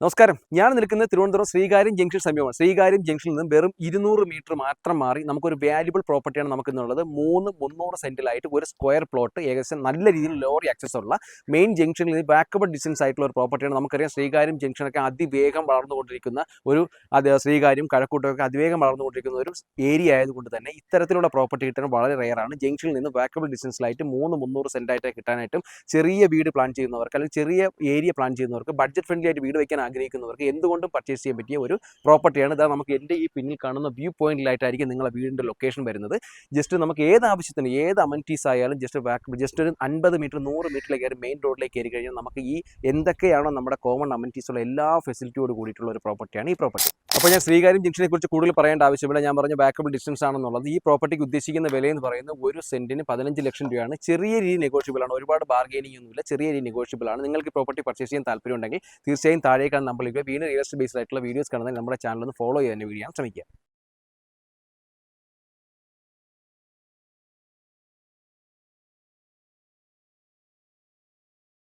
നമസ്കാരം. ഞാൻ നിൽക്കുന്നത് തിരുവനന്തപുരം ശ്രീകാര്യം ജംഗ്ഷൻ സമീപമാണ്. ശ്രീകാര്യം ജംഗ്ഷനിൽ നിന്നും വെറും 200 മീറ്റർ മാത്രം മാറി നമുക്കൊരു വാല്യുബിൾ പ്രോപ്പർട്ടിയാണ് നമുക്കിന്നുള്ളത്. 300 സെന്റിലായിട്ട് ഒരു സ്ക്വയർ പ്ലോട്ട്, ഏകദേശം നല്ല രീതിയിൽ ലോറി ആക്സസ് ഉള്ള മെയിൻ ജംഗ്ഷനിൽ നിന്ന് വാക്കബിൾ ഡിസ്റ്റൻസ് ആയിട്ടുള്ള ഒരു പ്രോപ്പർട്ടിയാണ്. നമുക്കറിയാം ശ്രീകാര്യം ജംഗ്ഷനൊക്കെ അതിവേഗം വളർന്നുകൊണ്ടിരിക്കുന്ന ശ്രീകാര്യം കഴക്കൂട്ടമൊക്കെ അതിവേഗം വളർന്നുകൊണ്ടിരിക്കുന്ന ഒരു ഏരിയ ആയതുകൊണ്ട് തന്നെ ഇത്തരത്തിലുള്ള പ്രോപ്പർട്ടി കിട്ടാൻ വളരെ റെയറാണ്. ജംഗ്ഷനിൽ നിന്ന് വാക്കബിൾ ഡിസ്റ്റൻസിലായിട്ട് 300 സെന്റായിട്ട് കിട്ടാനായിട്ടും ചെറിയ വീട് പ്ലാൻ ചെയ്യുന്നവർക്ക് അല്ലെങ്കിൽ ചെറിയ ഏരിയ പ്ലാൻ ചെയ്യുന്നവർക്ക് ബഡ്ജറ്റ് ഫ്രണ്ട്ലി ആയിട്ട് വീട് വയ്ക്കാൻ ആഗ്രഹിക്കുന്നവർക്ക് എന്തുകൊണ്ടും പർച്ചേസ് ചെയ്യാൻ പറ്റിയ ഒരു പ്രോപ്പർട്ടിയാണ്. ഇതാ നമുക്ക് എൻ്റെ ഈ പിന്നിൽ കാണുന്ന വ്യൂ പോയിന്റിലായിട്ടായിരിക്കും നിങ്ങളുടെ വീടിൻ്റെ ലൊക്കേഷൻ വരുന്നത്. ജസ്റ്റ് നമുക്ക് ഏത് ആവശ്യത്തിന് ഏത് അമനിറ്റീസ് ആയാലും ജസ്റ്റ് ഒരു 50 മീറ്റർ 100 മീറ്ററിലേക്ക് കയറി മെയിൻ റോഡിലേക്ക് കയറി കഴിഞ്ഞാൽ നമുക്ക് ഈ എന്തൊക്കെയാണോ നമ്മുടെ കോമൺ അമനിറ്റീസ് ഉള്ള എല്ലാ ഫെസിലിറ്റിയോട് കൂടിയിട്ടുള്ള ഒരു പ്രോപ്പർട്ടിയാണ് ഈ പ്രോപ്പർട്ടി. അപ്പോൾ ഞാൻ ശ്രീകാര്യം ജംഗ്ഷനെ കുറിച്ച് കൂടുതൽ പറയേണ്ട ആവശ്യമില്ല. ഞാൻ പറഞ്ഞ വാക്കബിൾ ഡിസ്റ്റൻസ് ആണെന്നുള്ളത്. ഈ പ്രോപ്പർട്ടിക്ക് ഉദ്ദേശിക്കുന്ന വില എന്ന് പറയുന്നത് ഒരു സെന്റിന് 15 ലക്ഷം രൂപയാണ്. ചെറിയ രീതി നെഗോഷ്യബിൾ ആണ്, ഒരുപാട് ബാർഗെയിനിങ് ഒന്നുമില്ല, ചെറിയ രീതി നെഗോഷ്യബിൾ ആണ്. നിങ്ങൾക്ക് പ്രോപ്പർട്ടി പർച്ചേസ് ചെയ്യാൻ താല്പര്യം ഉണ്ടെങ്കിൽ തീർച്ചയായും താഴേക്കാണ് നമ്പറിലേക്ക് വീണ്ടും റിയൽ എസ്റ്റേറ്റ് ബേസ്ഡ് ആയിട്ടുള്ള വീഡിയോസ് കാണുന്നത് നമ്മുടെ ചാനൽ ഒന്ന് ഫോളോ ചെയ്യാൻ ശ്രമിക്കുക.